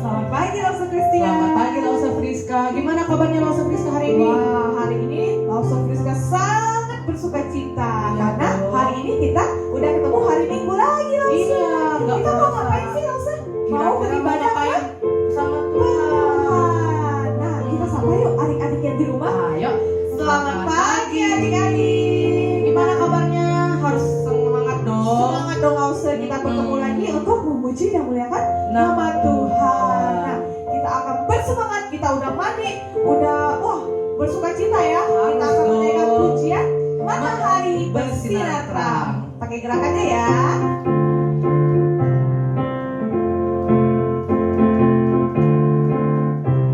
Selamat pagi Lausa Christian. Selamat pagi Lausa Friska. Gimana kabarnya Lausa Friska hari ini? Wah, hari ini Lausa Friska sangat bersuka cita karena hari ini kita udah ketemu hari Minggu lagi Lausa. Iya, kita mau ngapain sih Lausa? Mau beribadah kan? Sama Tuhan. Nah, kita sapa yuk adik-adik yang di rumah. Ayo. Selamat pagi adik-adik. Gimana kabarnya? Harus semangat dong. Semangat dong Lausa, kita bertemu lagi untuk memuji dan muliakan nama Tuhan. Nah, kita akan bersemangat, kita udah mandi, udah bersuka cita ya. Kita akan menaikkan pujian matahari bersinar terang. Pakai gerakannya ya.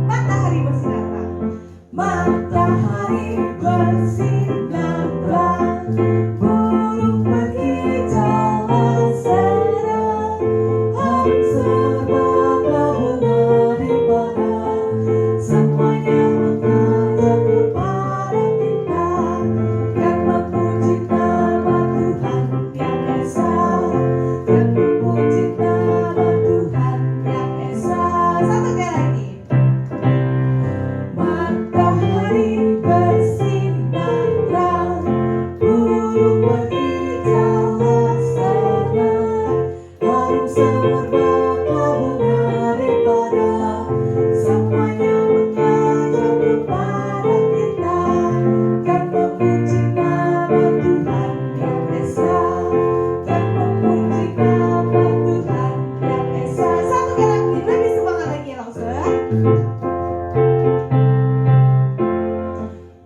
Matahari bersinar terang. Matahari bersinar terang. Burung berkicauan serang. Harum serbaguna daripada semuanya mengajak kepada kita dan memuji nama Tuhan yang esa, dan memuji nama Tuhan yang esa. Satu kali lagi. Matahari bersinar terang, burung berkicauan serang, harum serbaguna daripada semuanya mengajak kepada kita dan memuji nama Tuhan yang esa, dan memuji nama Tuhan yang esa. Satu kali lagi, lebih semangat lagi Lausa.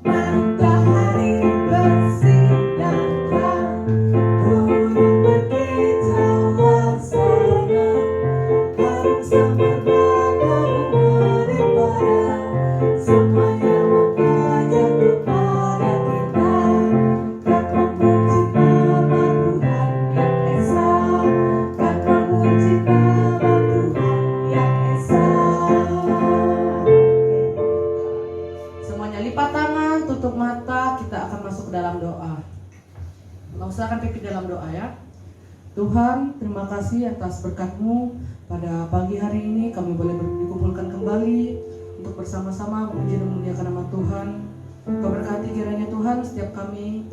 Matahari bersinar terang, burung berkicauan serang, harum serbaguna daripada semuanya mengajak kepada kita dan memuji nama Tuhan yang esa, dan memuji nama Tuhan yang esa. Semuanya lipat tangan, tutup mata, kita akan masuk ke dalam doa. Lausa akan pimpin dalam doa ya. Tuhan, terima kasih atas berkat-Mu. Pada pagi hari ini kami boleh dikumpulkan kembali untuk bersama-sama memuji dan memuliakan nama Tuhan. Kau berkati kiranya Tuhan setiap kami,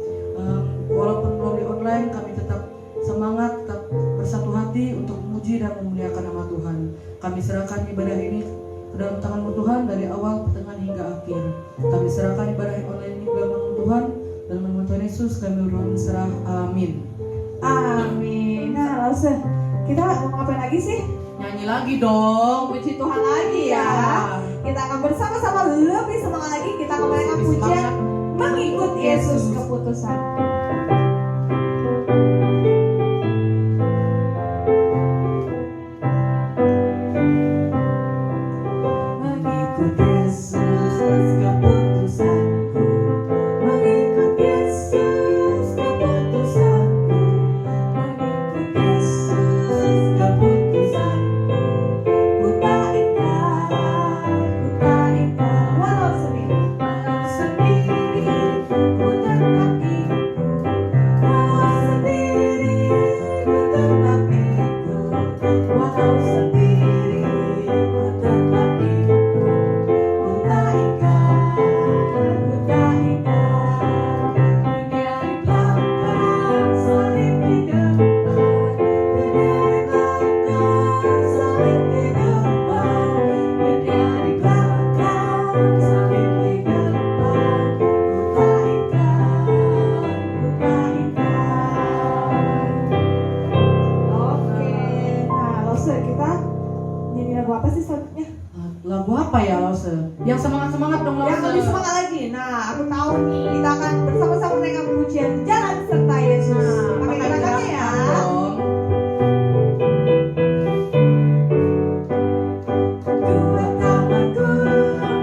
walaupun melalui online, kami tetap semangat, tetap bersatu hati untuk memuji dan memuliakan nama Tuhan. Kami serahkan ibadah ini ke dalam tangan-Mu Tuhan dari awal, pertengahan hingga akhir. Kami serahkan ibadah online ini ke dalam nama Tuhan, dan nama Tuhan Yesus kami berdoa serah. Amin. Amin. Nah, Lausa, kita mau ngapain lagi sih? Nyanyi lagi dong. Puji Tuhan lagi ya. Kita akan bersama-sama lebih semangat lagi. Kita akan menaikkan Lebih pujian semangat. mengikut Yesus keputusan. Mengikut Yesus keputusanku, mengikut Yesus keputusanku, mengikut Yesus keputusanku. Ku tak ingkar, walau sendiri, ku tetap ikut, walau sendiri, ku tetap ikut, walau sendiri, ku tetap ikut. Ku tak ingkar, dunia di belakang, salib di depan, dunia di belakang, salib di depan, dunia di belakang, salib di depan. Ku tak ingkar. Oke, nah Lausa, kita nyanyi lagu apa sih selanjutnya? Lagu apa ya Lausa? Yang semangat-semangat dong Lausa. Yang lebih semangat lagi. Nah, aku tahu nih, kita akan bersama-sama menaikkan pujian Jalan Serta Yesus. Pakai gerakannya ya. dong. Dua tanganku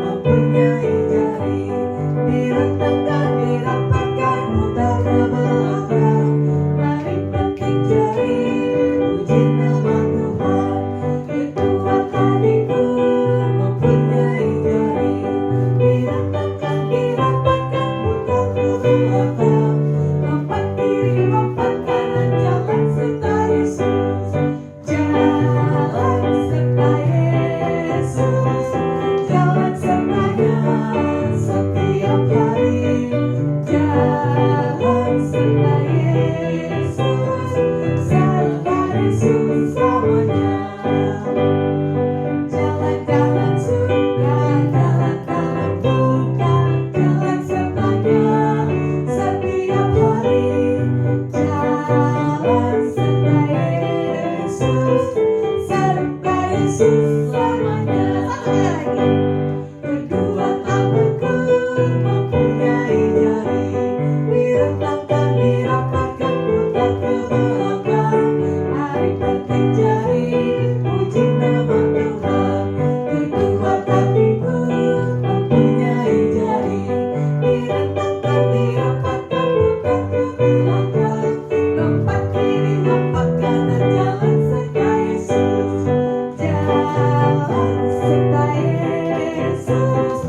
mempunyai jari, direntangkan, dirapatkan, putar ke belakang. Mari petik jari, puji nama Tuhan. Kedua kakiku mempunyai jari, direntangkan, dirapatkan, putar ke belakang. Lompat kiri, lompat kanan, jalan Yesus selamanya. Satu kali lagi. Kedua tanganku mempunyai jari, direntangkan, dirapatkan, putar ke belakang. Mari petik jari, puji nama Tuhan. Kedua kakiku mempunyai jari, direntangkan, dirapatkan, putar ke belakang. Lompat kiri, lompat kanan, jalan serta Yesus. Jalan serta Yesus,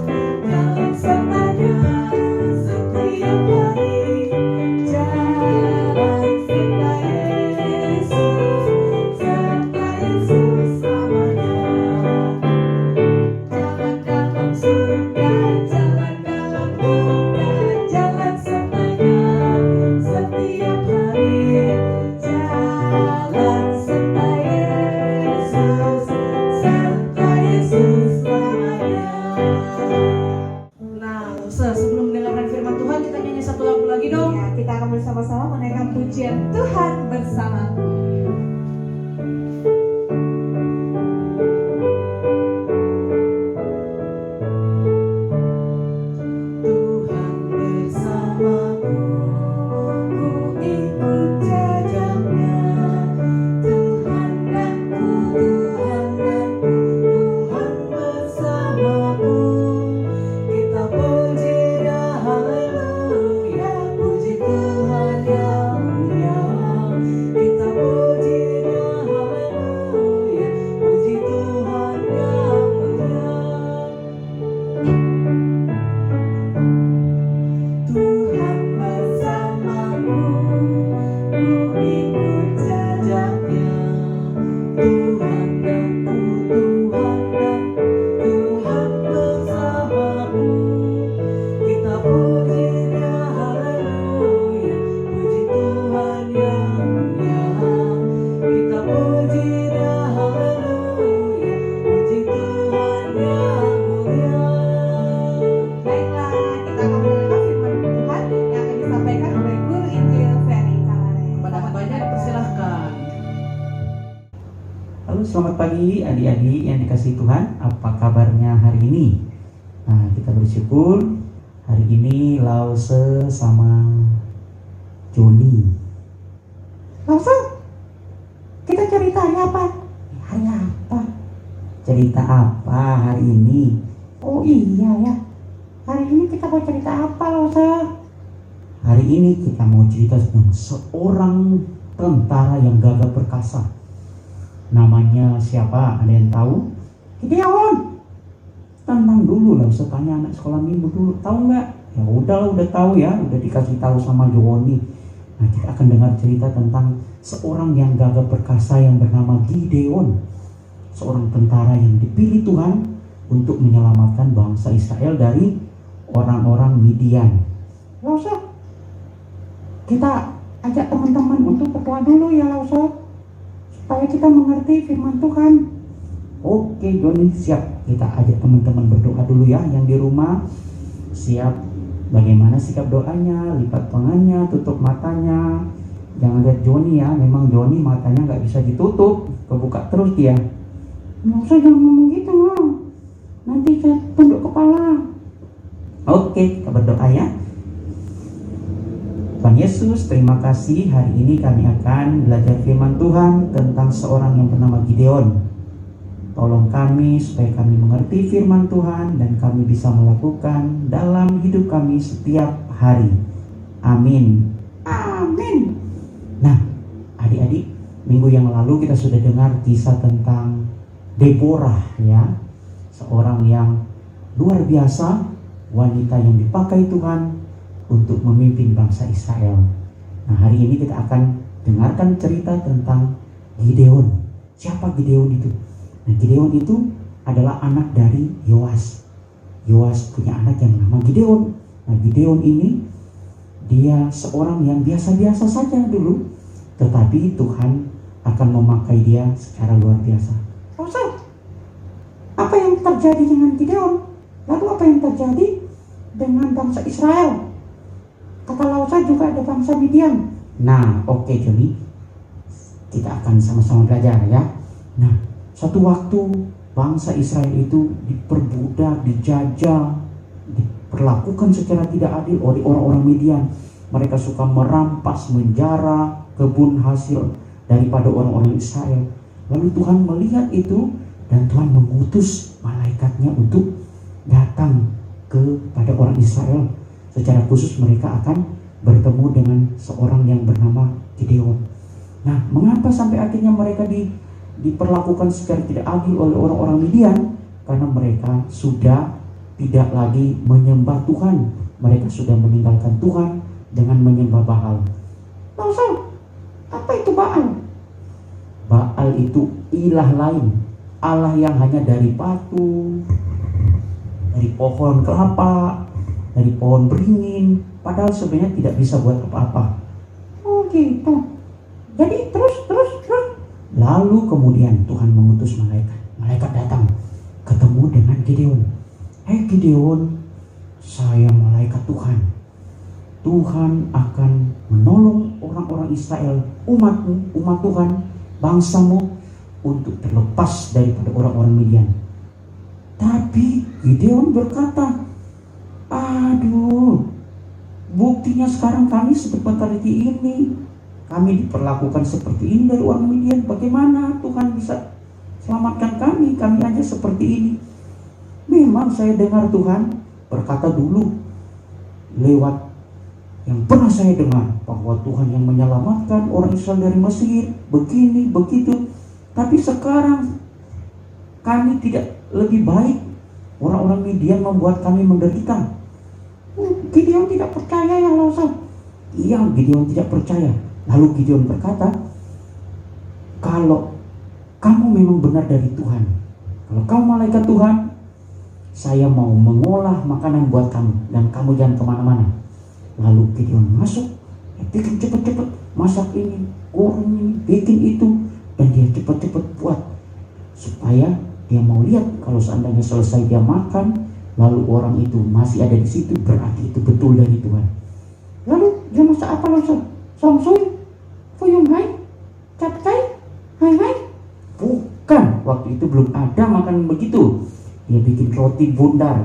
jalan sertanya setiap hari. Jalan serta Yesus, serta Yesus selamanya. Jalan dalam surga, jalan dalam duka, jalan sertanya setiap hari. Jalan serta Yesus, serta Yesus selamanya. Nah, sebelum mendengarkan firman Tuhan, kita nyanyi satu lagu lagi dong. Ya, kita akan bersama-sama menaikkan pujian Tuhan bersama. Tuhan bersamaku, ku ikut jejaknya. Tuhan danku, Tuhan danku, Tuhan bersamaku. Kita puji dia, haleluya, puji Tuhan yang mulia. Kita puji dia, haleluya, puji Tuhan yang mulia. Tuhan bersamaku, ku ikut jejaknya. Tuhan danku, Tuhan danku, Tuhan bersamaku. Kita puji dia, haleluya, puji Tuhan yang mulia. Kita puji dia, haleluya, puji Tuhan yang mulia. Baiklah, kita akan mendengar firman Tuhan yang akan disampaikan oleh Guru Injil Ferry Kalare. Kepada hambanya dipersilahkan. Halo, selamat pagi adik-adik yang dikasihi Tuhan. Apa kabarnya hari ini? Nah, kita bersyukur hari ini Lause sama Joni. Lause, kita ceritanya apa? Hari apa? Cerita apa hari ini? Oh iya ya, hari ini kita mau cerita apa Lause? Hari ini kita mau cerita tentang seorang tentara yang gagah perkasa. Namanya siapa? Ada yang tahu? Gideon. Tenang dulu lah, usah tanya anak sekolah minggu dulu. Tahu nggak? Ya udah tahu ya, udah dikasih tahu sama Joni. Nah, kita akan dengar cerita tentang seorang yang gagah perkasa yang bernama Gideon. Seorang tentara yang dipilih Tuhan untuk menyelamatkan bangsa Israel dari orang-orang Midian. Nggak usah. Kita ajak teman-teman untuk berdoa dulu ya, nggak usah. Supaya kita mengerti firman Tuhan. Oke Joni, siap. Kita ajak teman-teman berdoa dulu ya. Yang di rumah siap. Bagaimana sikap doanya? Lipat tangannya, tutup matanya. Jangan lihat Joni ya. Memang Joni matanya nggak bisa ditutup, kebuka terus dia. Nggak usah, jangan ngomong gitu loh. Nanti saya tunduk kepala. Oke, kita berdoa ya. Tuhan Yesus, terima kasih. Hari ini kami akan belajar firman Tuhan tentang seorang yang bernama Gideon. Tolong kami supaya kami mengerti firman Tuhan dan kami bisa melakukan dalam hidup kami setiap hari. Amin. Amin. Nah, adik-adik, minggu yang lalu kita sudah dengar kisah tentang Deborah ya. Seorang yang luar biasa, wanita yang dipakai Tuhan untuk memimpin bangsa Israel. Nah, hari ini kita akan dengarkan cerita tentang Gideon. Siapa Gideon itu? Nah, Gideon itu adalah anak dari Yoas. Yoas punya anak yang bernama Gideon. Nah, Gideon ini dia seorang yang biasa-biasa saja dulu, tetapi Tuhan akan memakai dia secara luar biasa. Ustaz, apa yang terjadi dengan Gideon? Lalu apa yang terjadi dengan bangsa Israel? Kata Lausa juga ada bangsa Midian. Nah, oke Joni, kita akan sama-sama belajar ya. Nah, Satu waktu bangsa Israel itu diperbudak, dijajah, diperlakukan secara tidak adil oleh orang-orang Midian. Mereka suka merampas, menjara kebun hasil daripada orang-orang Israel. Lalu Tuhan melihat itu dan Tuhan mengutus malaikatnya untuk datang kepada orang Israel. Secara khusus mereka akan bertemu dengan seorang yang bernama Gideon. Nah, mengapa sampai akhirnya mereka diperlakukan secara tidak adil oleh orang-orang Midian? Karena mereka sudah tidak lagi menyembah Tuhan. Mereka sudah meninggalkan Tuhan dengan menyembah Baal. Lalu, apa itu Baal? Baal itu ilah lain, Allah yang hanya dari batu, dari pohon kelapa, dari pohon beringin, padahal sebenarnya tidak bisa buat apa-apa. Oh gitu. Jadi terus. Lalu kemudian Tuhan mengutus malaikat. Malaikat datang, ketemu dengan Gideon. Hei Gideon, saya malaikat Tuhan. Tuhan akan menolong orang-orang Israel, umatmu, umat Tuhan, bangsamu, untuk terlepas daripada orang-orang Midian. Tapi Gideon berkata, aduh, buktinya sekarang kami seperti ini. Kami diperlakukan seperti ini dari orang Midian. Bagaimana Tuhan bisa selamatkan kami? Kami aja seperti ini. Memang saya dengar Tuhan berkata dulu lewat yang pernah saya dengar bahwa Tuhan yang menyelamatkan orang Israel dari Mesir, begini, begitu. Tapi sekarang kami tidak lebih baik. Orang-orang Midian membuat kami menderita. Gideon tidak percaya ya Lausa. Iya, Gideon tidak percaya. Lalu Gideon berkata, kalau kamu memang benar dari Tuhan, kalau kamu malaikat Tuhan, saya mau mengolah makanan buat kamu dan kamu jangan kemana-mana. Lalu Gideon masuk, bikin cepat-cepat, masak ini, goreng ini, bikin itu, dan dia cepat-cepat buat supaya dia mau lihat kalau seandainya selesai dia makan, lalu orang itu masih ada di situ, berarti itu betul dari Tuhan. Lalu dia masak apa langsung? Samsung, Fuyung Hai, Capcay, Hai. Bukan, waktu itu belum ada makanan begitu. Dia bikin roti bundar,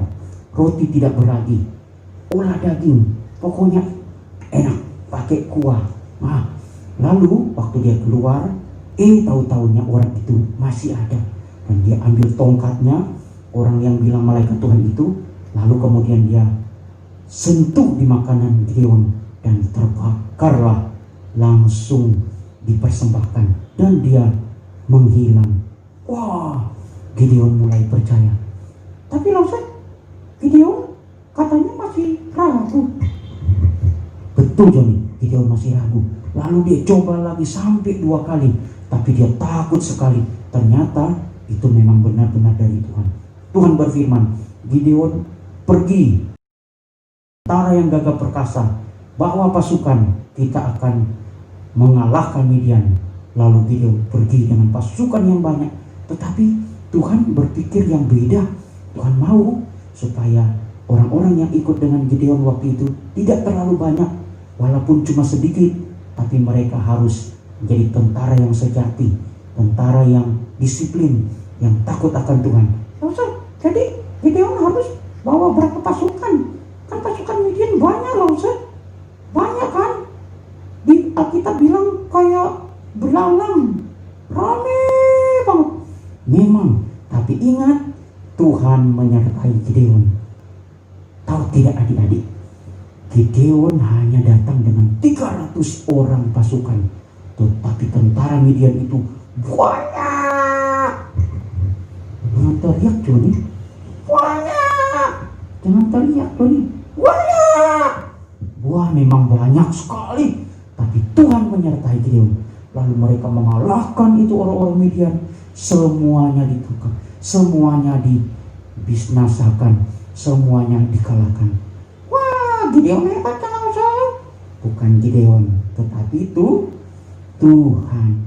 roti tidak beragi, olah daging, pokoknya enak, pakai kuah. Nah, lalu waktu dia keluar, tahu-taunya orang itu masih ada. Dan dia ambil tongkatnya, orang yang bilang malaikat Tuhan itu, lalu kemudian dia sentuh di makanan Gideon dan terbakarlah, langsung dipersembahkan dan dia menghilang. Wah, Gideon mulai percaya. Tapi langsung Gideon katanya masih ragu. Betul Joni, Gideon masih ragu. Lalu dia coba lagi sampai 2 kali, tapi dia takut sekali. Ternyata itu memang benar-benar dari Tuhan. Tuhan berfirman, Gideon pergi, tentara yang gagah perkasa, bawa pasukan, kita akan mengalahkan Midian. Lalu Gideon pergi dengan pasukan yang banyak. Tetapi Tuhan berpikir yang beda. Tuhan mau supaya orang-orang yang ikut dengan Gideon waktu itu tidak terlalu banyak, walaupun cuma sedikit, tapi mereka harus menjadi tentara yang sejati, tentara yang disiplin, yang takut akan Tuhan. Jadi Gideon harus bawa berapa pasukan? Kan pasukan Midian banyak loh, banyak kan? Di Alkitab bilang kayak belalang, rame banget. Memang, tapi ingat Tuhan menyertai Gideon. Tahu tidak adik-adik? Gideon hanya datang dengan 300 orang pasukan, tetapi tentara Midian itu banyak. Jangan teriak Joni, banyak. Jangan teriak Joni, banyak. Wah, memang banyak sekali. Tapi Tuhan menyertai Gideon. Lalu mereka mengalahkan itu orang-orang Midian. Semuanya ditukar, semuanya dibisnasakan, semuanya dikalahkan. Wah, Gideon hebat kan saya? Bukan Gideon, tetapi itu Tuhan.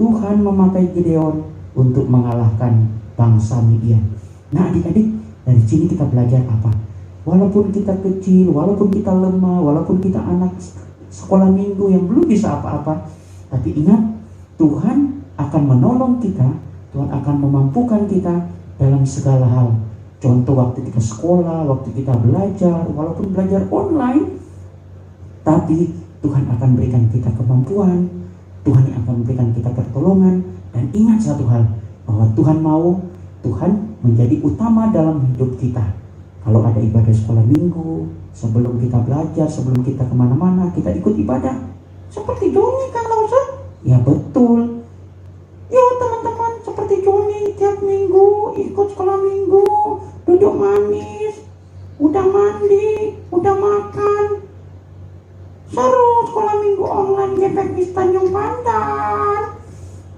Tuhan memakai Gideon untuk mengalahkan bangsa Midian. Nah adik-adik, dari sini kita belajar apa? Walaupun kita kecil, walaupun kita lemah, walaupun kita anak sekolah minggu yang belum bisa apa-apa, tapi ingat, Tuhan akan menolong kita Tuhan akan memampukan kita dalam segala hal. Contoh waktu kita sekolah, waktu kita belajar, walaupun belajar online, tapi Tuhan akan berikan kita kemampuan, Tuhan yang akan memberikan kita pertolongan. Dan ingat satu hal, bahwa Tuhan menjadi utama dalam hidup kita. Kalau ada ibadah sekolah minggu, sebelum kita belajar, sebelum kita kemana-mana, kita ikut ibadah. Seperti Joni kan Lausa? Ya betul. Yo teman-teman, seperti Joni tiap minggu ikut sekolah minggu, duduk manis, udah mandi, udah makan. Seru sekolah minggu online ngefek di Tanjung Pandan.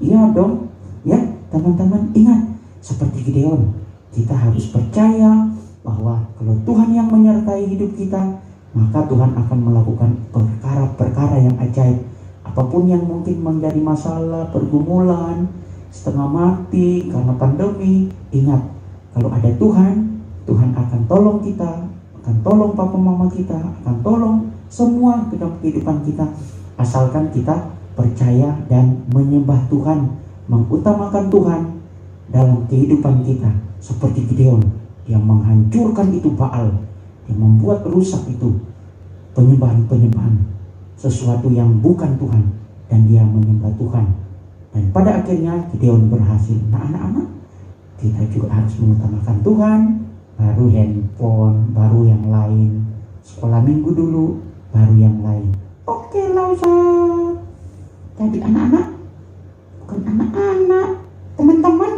Iya dong. Ya teman-teman, ingat, seperti Gideon, kita harus percaya bahwa kalau Tuhan yang menyertai hidup kita, maka Tuhan akan melakukan perkara-perkara yang ajaib. Apapun yang mungkin menjadi masalah, pergumulan, setengah mati karena pandemi, ingat, kalau ada Tuhan, Tuhan akan tolong kita, akan tolong papa mama kita, akan tolong semua dalam kehidupan kita, asalkan kita percaya dan menyembah Tuhan, mengutamakan Tuhan dalam kehidupan kita. Seperti Gideon, dia menghancurkan itu Baal, dia membuat rusak itu penyembahan-penyembahan sesuatu yang bukan Tuhan, dan dia menyembah Tuhan. Dan pada akhirnya Gideon berhasil. Nah anak-anak, kita juga harus mengutamakan Tuhan, baru handphone, baru yang lain. Sekolah minggu dulu, baru yang lain. Oke Lausa. Jadi anak-anak, bukan anak-anak, teman-teman,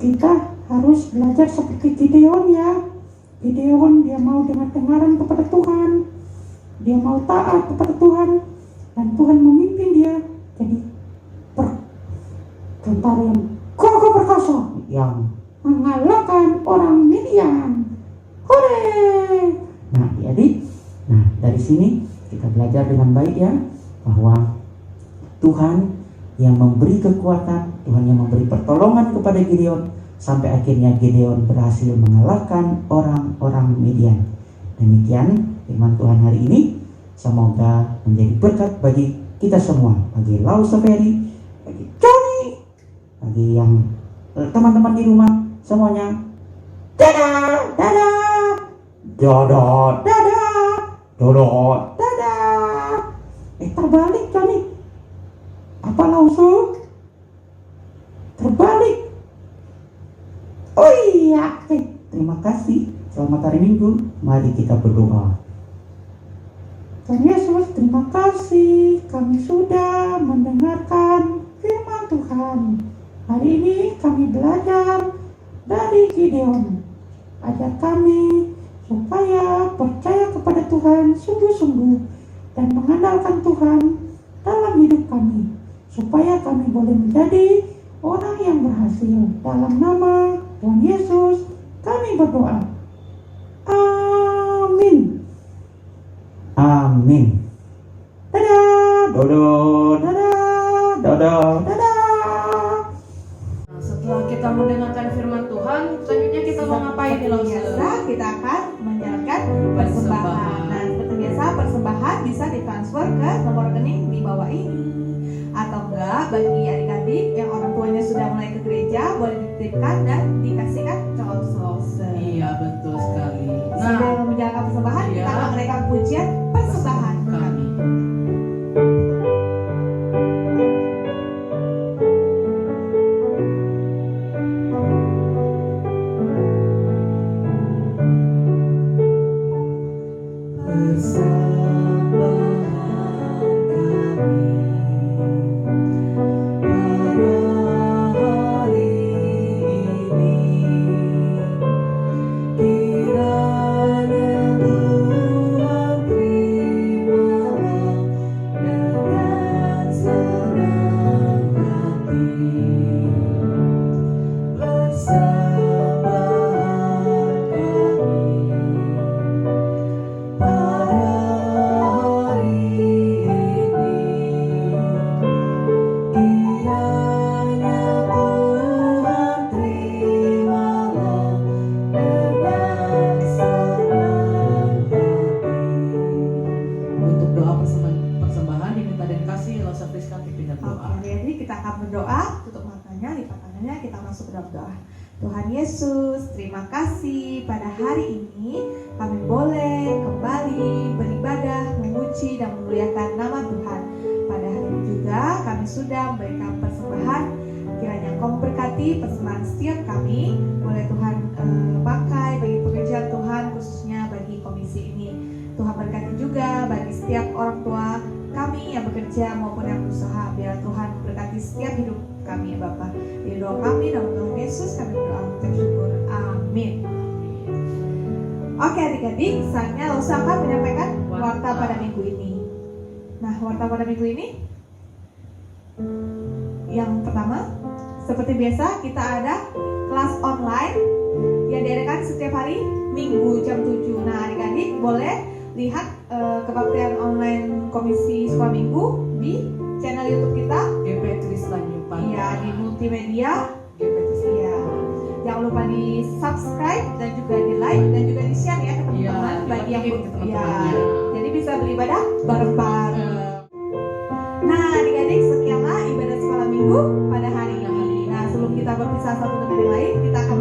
kita harus belajar seperti Gideon ya. Gideon dia mau dengar-dengaran kepada Tuhan, dia mau taat kepada Tuhan, dan Tuhan memimpin dia jadi tentara yang kokoh perkasa yang mengalahkan orang Midian. Hore! Nah, jadi, dari sini kita belajar dengan baik ya, bahwa Tuhan yang memberi kekuatan, Tuhan yang memberi pertolongan kepada Gideon, sampai akhirnya Gideon berhasil mengalahkan orang-orang Midian. Demikian firman Tuhan hari ini, semoga menjadi berkat bagi kita semua, bagi Lausa Ferry, bagi Johnny, bagi yang teman-teman di rumah semuanya. Dadah, dadah, dadah, dadah, dadah, dadah. Terbalik Johnny. Apa Lausa? Terbalik. Oh iya, terima kasih. Selamat hari Minggu. Mari kita berdoa. Tuhan Yesus, terima kasih. Kami sudah mendengarkan firman Tuhan. Hari ini kami belajar dari Gideon. Ajar kami supaya percaya kepada Tuhan sungguh-sungguh dan mengandalkan Tuhan dalam hidup kami, supaya kami boleh menjadi orang yang berhasil. Dalam nama Tuhan Yesus kami berdoa. Amin. Amin. Dadah. Dodo. Dadah. Dodo. Dadah. Nah, setelah kita mendengarkan firman Tuhan, selanjutnya kita mau ngapain nih Lausa? Biasa kita akan menyerahkan persembahan. Nah, seperti biasa persembahan bisa ditransfer ke nomor rekening di bawah ini. Atau enggak, bagi adik-adik yang orang tuanya sudah mulai ke gereja, boleh dititipkan dan dikasihkan ke Lausa. Iya, betul sekali. Sebelum menjalankan persembahan, kita akan menaikkan pujian persembahan kami. Kiranya Tuhan terima doa. Tuhan Yesus, terima kasih pada hari ini kami boleh kembali beribadah, memuji dan memuliakan nama Tuhan. Pada hari ini juga kami sudah memberikan persembahan. Kiranya Engkau memberkati persembahan setiap kami. Boleh Tuhan pakai bagi pekerjaan Tuhan, khususnya bagi komisi ini. Tuhan berkati juga bagi setiap orang tua kami yang bekerja maupun yang berusaha. Biar Tuhan berkati setiap hidup kami ya Bapak. Di doa kami dalam Tuhan Yesus kami berdoa mengucap syukur. Amin. Oke adik-adik, saatnya Lausa akan menyampaikan warta pada minggu ini. Nah, warta pada minggu ini yang pertama, seperti biasa kita ada kelas online yang diadakan setiap hari Minggu jam 7. Nah adik-adik boleh lihat kebaktian online Komisi Sekolah Minggu di channel YouTube kita GP Trislan Yupan. Iya, di multimedia. GP Trislan. Iya. Jangan lupa di subscribe dan juga di like dan juga di share ya ke teman-teman Iya, bagi yang dibagiin ke ya. teman-temannya. Jadi bisa beribadah bareng-bareng. Nah, adik-adik sekianlah ibadah sekolah minggu pada hari ini. Nah, sebelum kita berpisah satu dengan yang lain, kita akan